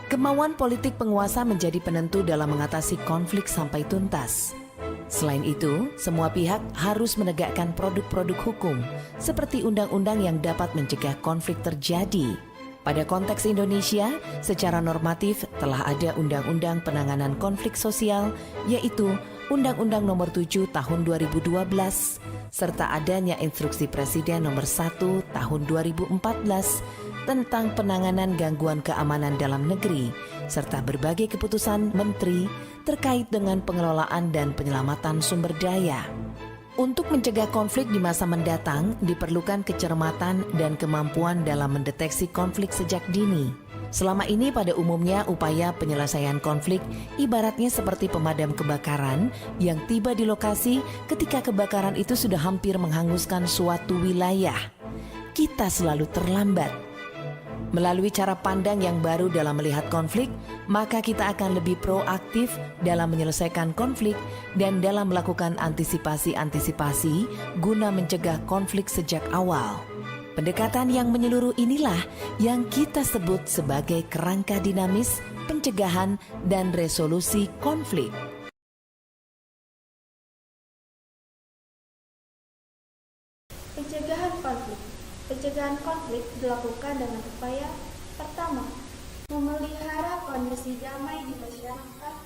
Kemauan politik penguasa menjadi penentu dalam mengatasi konflik sampai tuntas. Selain itu, semua pihak harus menegakkan produk-produk hukum seperti undang-undang yang dapat mencegah konflik terjadi. Pada konteks Indonesia, secara normatif telah ada Undang-Undang Penanganan Konflik Sosial, yaitu Undang-Undang Nomor 7 Tahun 2012, serta adanya Instruksi Presiden Nomor 1 Tahun 2014 tentang penanganan gangguan keamanan dalam negeri, serta berbagai keputusan menteri terkait dengan pengelolaan dan penyelamatan sumber daya. Untuk mencegah konflik di masa mendatang, diperlukan kecermatan dan kemampuan dalam mendeteksi konflik sejak dini. Selama ini pada umumnya upaya penyelesaian konflik ibaratnya seperti pemadam kebakaran yang tiba di lokasi ketika kebakaran itu sudah hampir menghanguskan suatu wilayah. Kita selalu terlambat. Melalui cara pandang yang baru dalam melihat konflik, maka kita akan lebih proaktif dalam menyelesaikan konflik dan dalam melakukan antisipasi-antisipasi guna mencegah konflik sejak awal. Pendekatan yang menyeluruh inilah yang kita sebut sebagai kerangka dinamis, pencegahan, dan resolusi konflik. Pencegahan konflik. Pencegahan konflik dilakukan dengan upaya pertama, memelihara kondisi damai di masyarakat.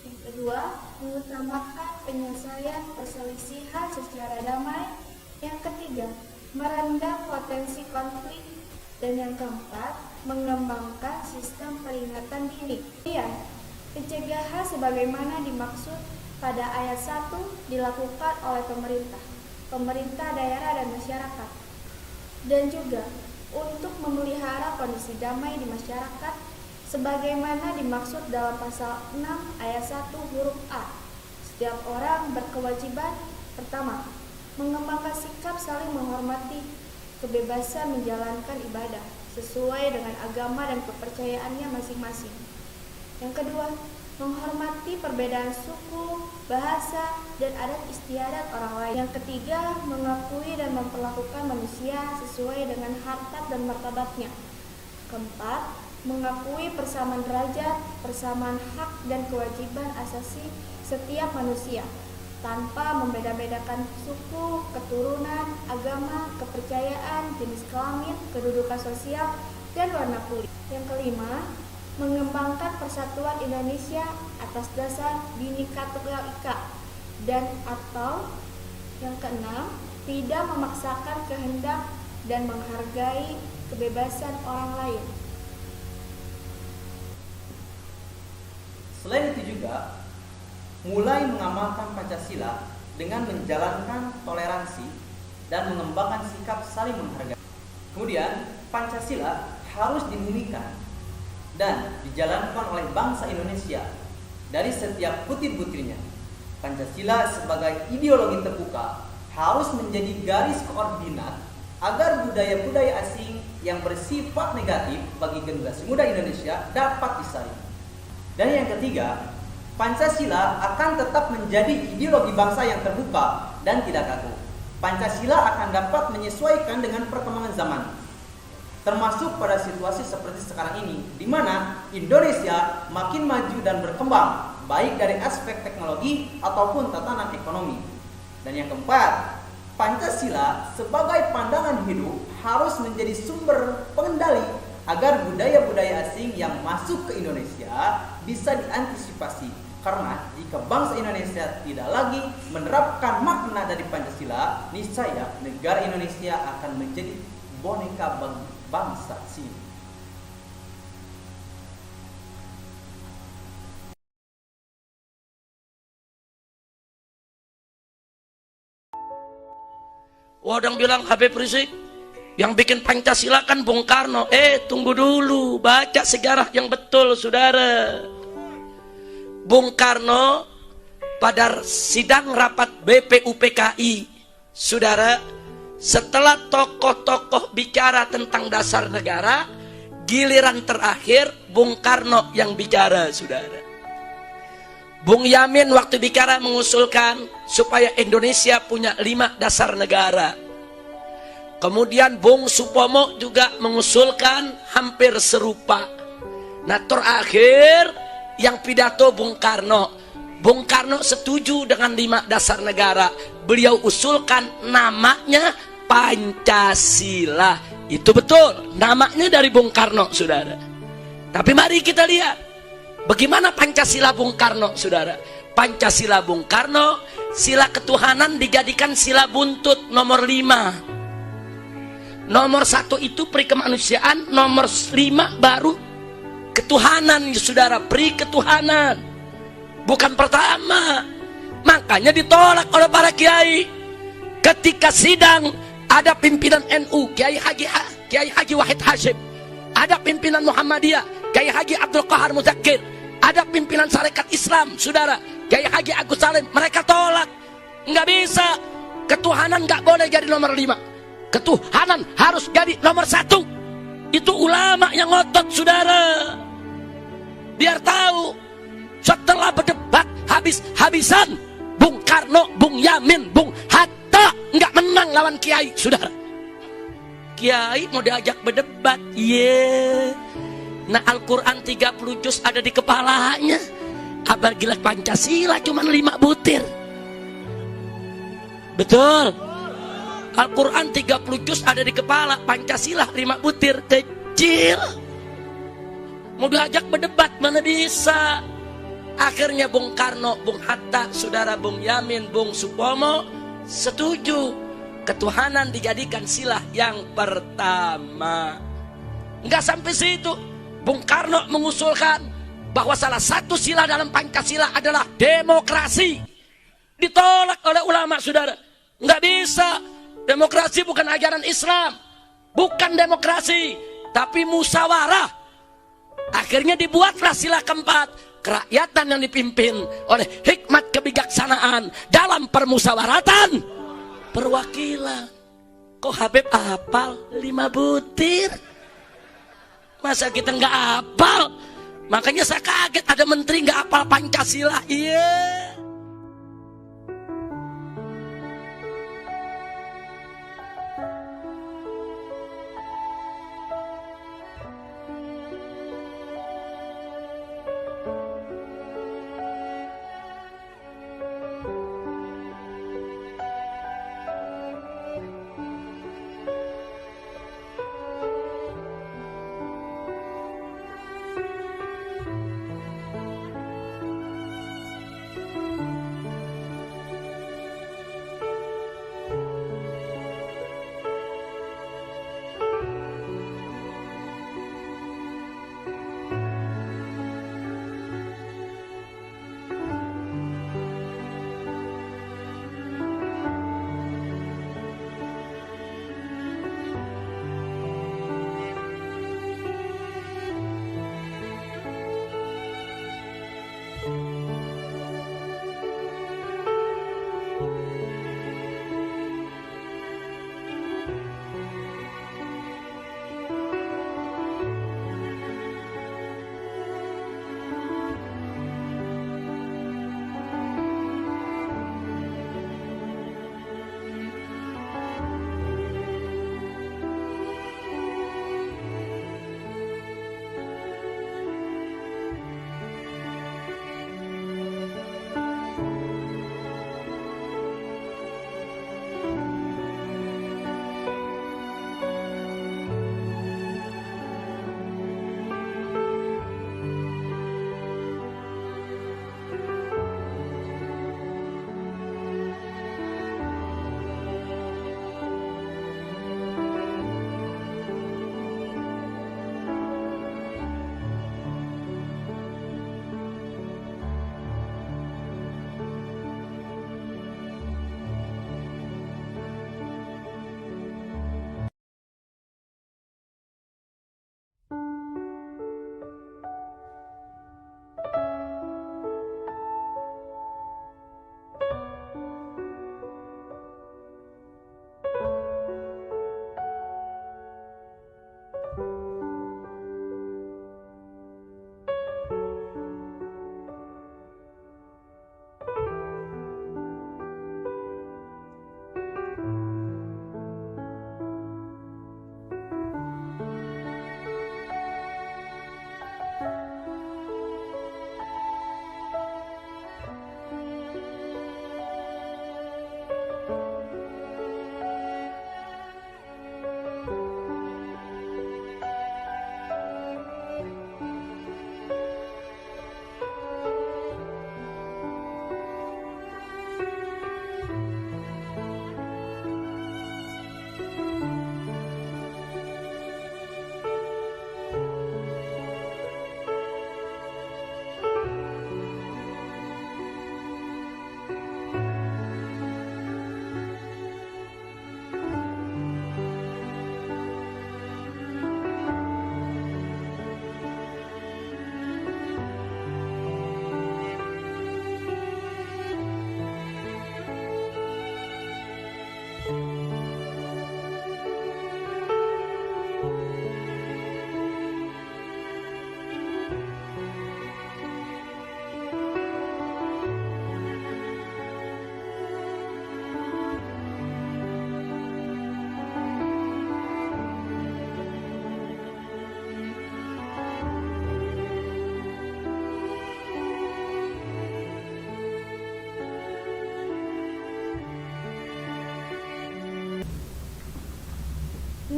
Yang kedua, mengutamakan penyelesaian perselisihan secara damai. Yang ketiga, meredam potensi konflik. Dan yang keempat, mengembangkan sistem peringatan dini. Pencegahan sebagaimana dimaksud pada ayat 1 dilakukan oleh pemerintah daerah dan masyarakat. Dan juga untuk memelihara kondisi damai di masyarakat sebagaimana dimaksud dalam pasal 6 ayat 1 huruf A. Setiap orang berkewajiban pertama, mengembangkan sikap saling menghormati, kebebasan menjalankan ibadah sesuai dengan agama dan kepercayaannya masing-masing. Yang kedua, menghormati perbedaan suku, bahasa, dan adat istiadat orang lain. Yang ketiga, mengakui dan memperlakukan manusia sesuai dengan harkat dan martabatnya. Keempat, mengakui persamaan derajat, persamaan hak dan kewajiban asasi setiap manusia, tanpa membeda-bedakan suku, keturunan, agama, kepercayaan, jenis kelamin, kedudukan sosial, dan warna kulit. Yang kelima, mengembangkan persatuan Indonesia atas dasar Bhinneka Tunggal Ika, dan atau yang keenam, tidak memaksakan kehendak dan menghargai kebebasan orang lain. Selain itu juga, mulai mengamalkan Pancasila dengan menjalankan toleransi dan mengembangkan sikap saling menghargai. Kemudian, Pancasila harus dimimikan dan dijalankan oleh bangsa Indonesia dari setiap butir-butirnya. Pancasila sebagai ideologi terbuka harus menjadi garis koordinat agar budaya-budaya asing yang bersifat negatif bagi generasi muda Indonesia dapat disaring. Dan yang ketiga, Pancasila akan tetap menjadi ideologi bangsa yang terbuka dan tidak kaku. Pancasila akan dapat menyesuaikan dengan perkembangan zaman. termasuk pada situasi seperti sekarang ini, di mana Indonesia makin maju dan berkembang, baik dari aspek teknologi ataupun tatanan ekonomi. Dan yang keempat, Pancasila sebagai pandangan hidup harus menjadi sumber pengendali agar budaya-budaya asing yang masuk ke Indonesia bisa diantisipasi. Karena jika bangsa Indonesia tidak lagi menerapkan makna dari Pancasila, niscaya negara Indonesia akan menjadi boneka bagi bangsa sini. Orang bilang Habib Rizik, yang bikin Pancasila kan Bung Karno. Tunggu dulu, baca sejarah yang betul, saudara. Bung Karno pada sidang rapat BPUPKI, saudara, setelah tokoh-tokoh bicara tentang dasar negara, giliran terakhir Bung Karno yang bicara, saudara. Bung Yamin waktu bicara mengusulkan supaya Indonesia punya 5 dasar negara. Kemudian Bung Supomo juga mengusulkan hampir serupa. Nah, terakhir yang pidato Bung Karno. Bung Karno setuju dengan 5 dasar negara. Beliau usulkan namanya Pancasila. Itu betul, namanya dari Bung Karno, saudara. Tapi mari kita lihat bagaimana Pancasila Bung Karno, saudara. Pancasila Bung Karno, sila ketuhanan dijadikan sila buntut nomor 5. Nomor 1 itu pri kemanusiaan, nomor 5 baru ketuhanan, saudara. Pri ketuhanan, bukan pertama. Makanya ditolak oleh para kiai. Ketika sidang, ada pimpinan NU Kiai Haji Wahid Hashim, ada pimpinan Muhammadiyah Kiai Haji Abdul Qahar Muzakir, ada pimpinan Sarekat Islam, saudara, Kiai Haji Agus Salim. Mereka tolak. Nggak bisa, ketuhanan nggak boleh jadi nomor 5. Ketuhanan harus jadi nomor 1. Itu ulama yang ngotot, saudara. Biar tahu, setelah berdebat habis-habisan, Bung Karno, Bung Yamin, Bung Hatta nggak menang lawan kiai, saudara. Kiai mau diajak berdebat, Nah, Al-Quran 30 juz ada di kepalanya. Kabar gila Pancasila cuma 5 butir. Betul. Al-Quran 30 juz ada di kepala, Pancasila 5 butir, kecil. Mau diajak berdebat mana bisa. Akhirnya Bung Karno, Bung Hatta, saudara, Bung Yamin, Bung Supomo setuju ketuhanan dijadikan sila yang pertama. Enggak sampai situ, Bung Karno mengusulkan bahwa salah satu sila dalam Pancasila adalah demokrasi. Ditolak oleh ulama, saudara. Enggak bisa. Demokrasi bukan ajaran Islam, bukan demokrasi, tapi musyawarah. Akhirnya dibuatlah sila keempat, kerakyatan yang dipimpin oleh hikmat kebijaksanaan dalam permusyawaratan perwakilan. Kok Habib hafal 5 butir? Masa kita nggak hafal? Makanya saya kaget ada menteri nggak hafal Pancasila. Iya.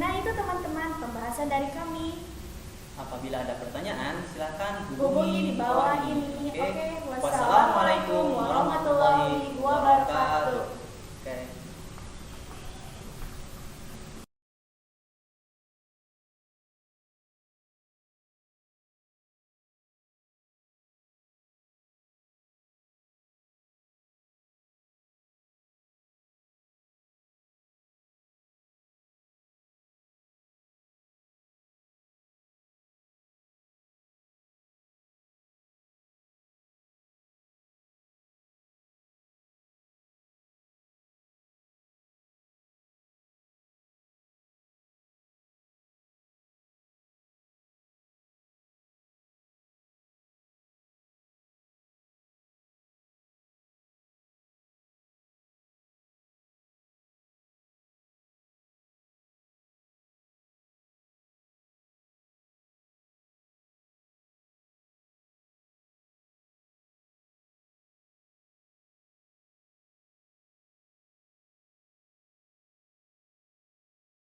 Nah itu teman-teman pembahasan dari kami. Apabila ada pertanyaan, silahkan Hubungi di bawah ini. Oke, Wassalamualaikum warahmatullahi wabarakatuh.